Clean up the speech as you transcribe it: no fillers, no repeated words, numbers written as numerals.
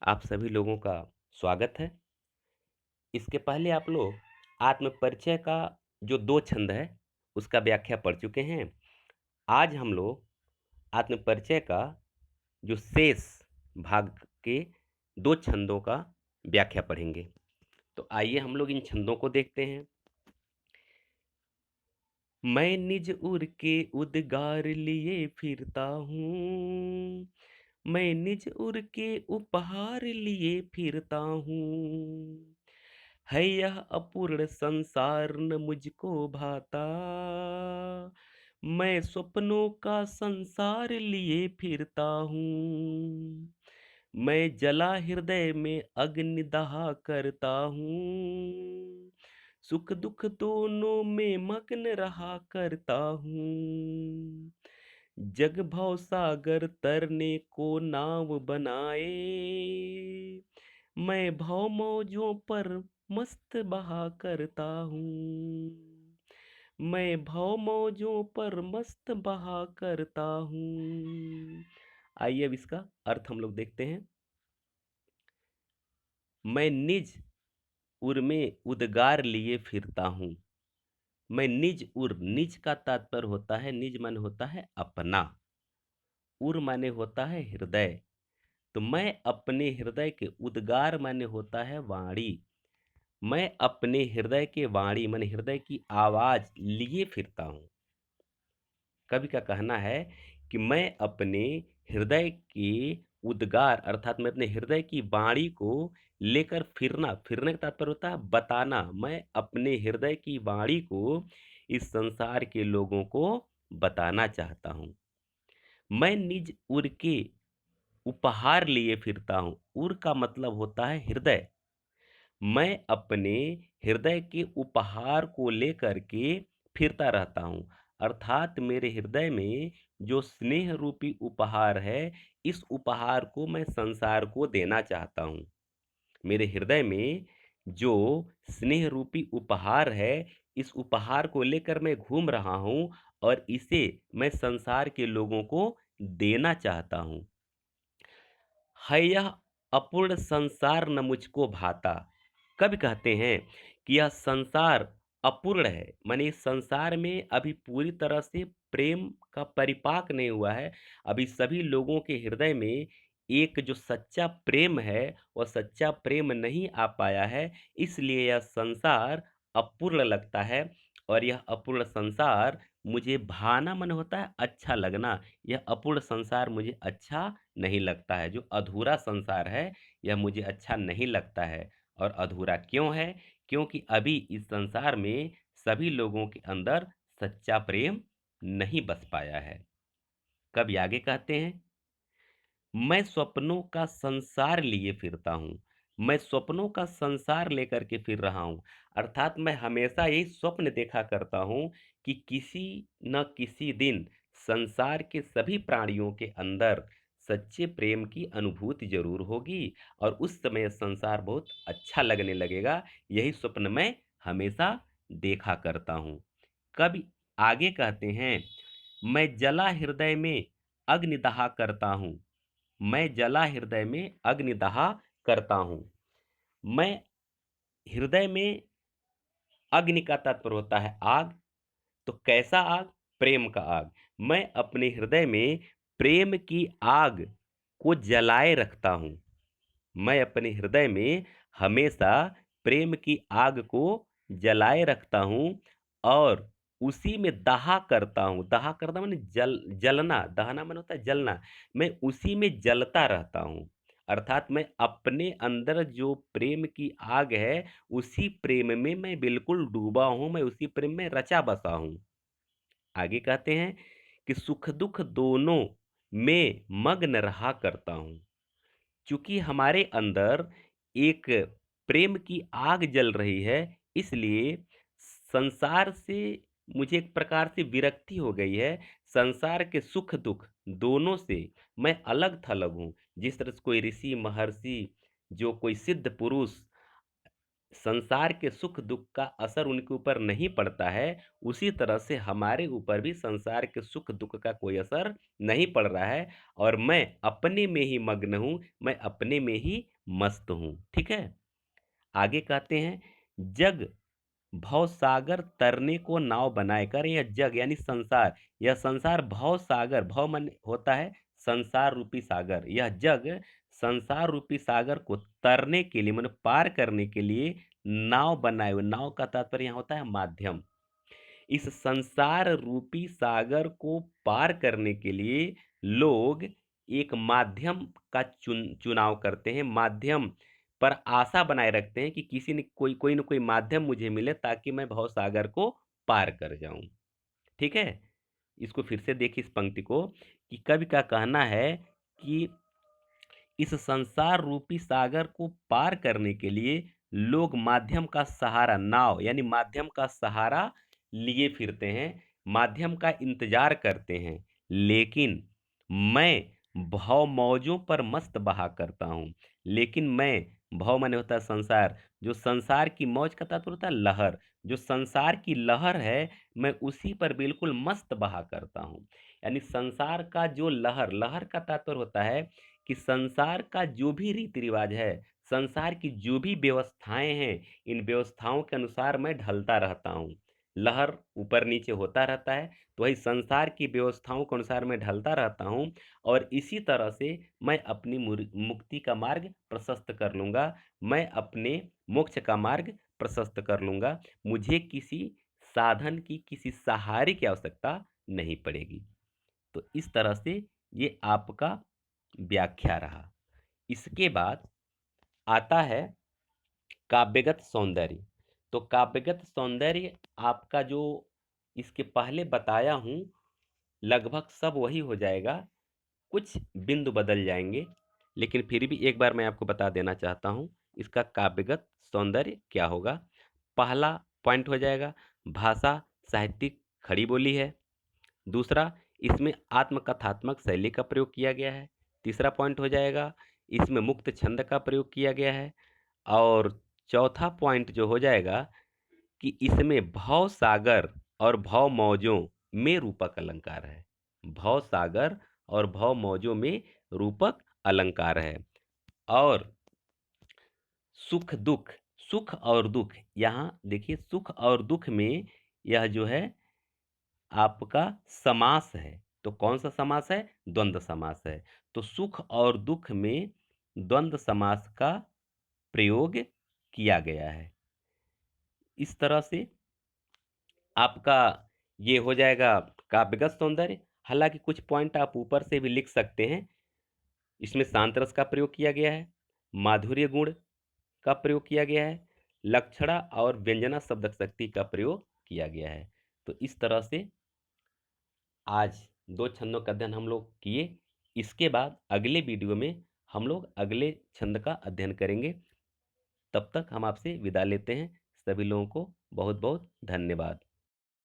आप सभी लोगों का स्वागत है। इसके पहले आप लोग आत्मपरिचय का जो 2 छंद है, उसका व्याख्या पढ़ चुके हैं। आज हम लोग आत्मपरिचय का जो शेष भाग के 2 छंदों का व्याख्या पढ़ेंगे। तो आइए हम लोग इन छंदों को देखते हैं। मैं निज उर के उद्गार लिए फिरता हूँ। मैं निज उर के उपहार लिए फिरता हूँ। है यह अपूर्ण संसार न मुझको भाता। मैं स्वप्नों का संसार लिए फिरता हूँ। मैं जला हृदय में अग्नि दहा करता हूँ। सुख दुख दोनों में मग्न रहा करता हूँ। जग भव सागर तरने को नाव बनाए। मैं भव मौजों पर मस्त बहा करता हूँ। मैं भव मौजों पर मस्त बहा करता हूँ। आइए अब इसका अर्थ हम लोग देखते हैं। मैं निज उर में उद्गार लिए फिरता हूँ। मैं निज उर, निज का तात्पर्य होता है, निज मन होता है अपना, उर माने होता है हृदय। तो मैं अपने हृदय के, उद्गार माने होता है वाणी। मैं अपने हृदय के वाणी माने हृदय की आवाज लिए फिरता हूँ। कवि का कहना है कि मैं अपने हृदय के उद्गार अर्थात मैं अपने हृदय की वाणी को लेकर फिरना, फिरने का तात्पर्य होता है बताना। मैं अपने हृदय की वाणी को इस संसार के लोगों को बताना चाहता हूँ। मैं निज उर के उपहार लिए फिरता हूँ। उर का मतलब होता है हृदय। मैं अपने हृदय के उपहार को लेकर के फिरता रहता हूँ। अर्थात मेरे हृदय में जो स्नेह रूपी उपहार है, इस उपहार को मैं संसार को देना चाहता हूँ। मेरे हृदय में जो स्नेह रूपी उपहार है, इस उपहार को लेकर मैं घूम रहा हूँ और इसे मैं संसार के लोगों को देना चाहता हूँ। है यह अपूर्ण संसार न मुझको भाता। कवि कहते हैं कि यह संसार अपूर्ण है, माने इस संसार में अभी पूरी तरह से प्रेम का परिपाक नहीं हुआ है। अभी सभी लोगों के हृदय में एक जो सच्चा प्रेम है, वह सच्चा प्रेम नहीं आ पाया है। इसलिए यह संसार अपूर्ण लगता है और यह अपूर्ण संसार मुझे भाना मन होता है अच्छा लगना। यह अपूर्ण संसार मुझे अच्छा नहीं लगता है। जो अधूरा संसार है, यह मुझे अच्छा नहीं लगता है। और अधूरा क्यों है? क्योंकि अभी इस संसार में सभी लोगों के अंदर सच्चा प्रेम नहीं बस पाया है। कवि आगे कहते हैं, मैं स्वप्नों का संसार लिए फिरता हूँ। मैं स्वप्नों का संसार लेकर के फिर रहा हूँ। अर्थात मैं हमेशा यही स्वप्न देखा करता हूँ कि किसी न किसी दिन संसार के सभी प्राणियों के अंदर सच्चे प्रेम की अनुभूति जरूर होगी और उस समय संसार बहुत अच्छा लगने लगेगा। यही स्वप्न मैं हमेशा देखा करता हूँ। कवि आगे कहते हैं, मैं जला हृदय में अग्निदाह करता हूँ। मैं जला हृदय में अग्निदाह करता हूँ। मैं हृदय में, अग्नि का तात्पर्य होता है आग। तो कैसा आग? प्रेम का आग। मैं अपने हृदय में प्रेम की आग को जलाए रखता हूँ। मैं अपने हृदय में हमेशा प्रेम की आग को जलाए रखता हूँ और उसी में दाह करता हूँ। दाह करना माने जलना, दहना माने होता है जलना। मैं उसी में जलता रहता हूँ। अर्थात मैं अपने अंदर जो प्रेम की आग है, उसी प्रेम में मैं बिल्कुल डूबा हूँ। मैं उसी प्रेम में रचा बसा हूँ। आगे कहते हैं कि सुख दुख दोनों में मग्न रहा करता हूँ। चूंकि हमारे अंदर एक प्रेम की आग जल रही है, इसलिए संसार से मुझे एक प्रकार से विरक्ति हो गई है। संसार के सुख दुख दोनों से मैं अलग थलग हूँ। जिस तरह से कोई ऋषि महर्षि, जो कोई सिद्ध पुरुष संसार के सुख दुख का असर उनके ऊपर नहीं पड़ता है, उसी तरह से हमारे ऊपर भी संसार के सुख दुख का कोई असर नहीं पड़ रहा है और मैं अपने में ही मग्न हूं, मैं अपने में ही मस्त हूं। ठीक है। आगे कहते हैं, जग भव सागर तरने को नाव बनाए कर। यह जग यानी संसार, यह संसार भव सागर, भव मन होता है संसार रूपी सागर, यह जग संसार रूपी सागर को तरने के लिए, मतलब पार करने के लिए नाव बनाए हुए। नाव का तात्पर्य यहाँ होता है माध्यम। इस संसार रूपी सागर को पार करने के लिए लोग एक माध्यम का चुनाव करते हैं, माध्यम पर आशा बनाए रखते हैं कि किसी ने कोई न कोई माध्यम मुझे मिले ताकि मैं भव सागर को पार कर जाऊं। ठीक है। इसको फिर से देखिए इस पंक्ति को, कि कवि का कहना है कि इस संसार रूपी सागर को पार करने के लिए लोग माध्यम का सहारा, नाव यानी माध्यम का सहारा लिए फिरते हैं, माध्यम का इंतजार करते हैं। लेकिन मैं भव मौजों पर मस्त बहा करता हूं। लेकिन मैं, भव माने होता है संसार, जो संसार की मौज का तात्पर्य होता है लहर, जो संसार की लहर है मैं उसी पर बिल्कुल मस्त बहा करता हूं। यानी संसार का जो लहर, लहर का तात्पर्य होता है कि संसार का जो भी रीति रिवाज है, संसार की जो भी व्यवस्थाएं हैं, इन व्यवस्थाओं के अनुसार मैं ढलता रहता हूँ। लहर ऊपर नीचे होता रहता है, तो वही संसार की व्यवस्थाओं के अनुसार मैं ढलता रहता हूँ और इसी तरह से मैं अपनी मुक्ति का मार्ग प्रशस्त कर लूंगा, मैं अपने मोक्ष का मार्ग प्रशस्त कर लूंगा। मुझे किसी साधन की, किसी सहारे की आवश्यकता नहीं पड़ेगी। तो इस तरह से ये आपका व्याख्या रहा। इसके बाद आता है काव्यगत सौंदर्य। तो काव्यगत सौंदर्य आपका जो इसके पहले बताया हूं, लगभग सब वही हो जाएगा, कुछ बिंदु बदल जाएंगे, लेकिन फिर भी एक बार मैं आपको बता देना चाहता हूं इसका काव्यगत सौंदर्य क्या होगा। पहला पॉइंट हो जाएगा, भाषा साहित्यिक खड़ी बोली है। दूसरा, इसमें आत्मकथात्मक शैली का प्रयोग किया गया है। तीसरा पॉइंट हो जाएगा, इसमें मुक्त छंद का प्रयोग किया गया है। और चौथा पॉइंट जो हो जाएगा कि इसमें भव सागर और भव मौजों में रूपक अलंकार है। भव सागर और भव मौजों में रूपक अलंकार है। और सुख दुख, सुख और दुख, यहाँ देखिए सुख और दुख में यह जो है आपका समास है। तो कौन सा समास है? द्वंद्व समास है। तो सुख और दुख में द्वंद्व समास का प्रयोग किया गया है। इस तरह से आपका ये हो जाएगा काव्यगत सौंदर्य। हालांकि कुछ पॉइंट आप ऊपर से भी लिख सकते हैं। इसमें शांत रस का प्रयोग किया गया है, माधुर्य गुण का प्रयोग किया गया है, लक्षणा और व्यंजना शब्द शक्ति का प्रयोग किया गया है। तो इस तरह से आज दो छंदों का अध्ययन हम लोग किए। इसके बाद अगले वीडियो में हम लोग अगले छंद का अध्ययन करेंगे। तब तक हम आपसे विदा लेते हैं। सभी लोगों को बहुत बहुत धन्यवाद।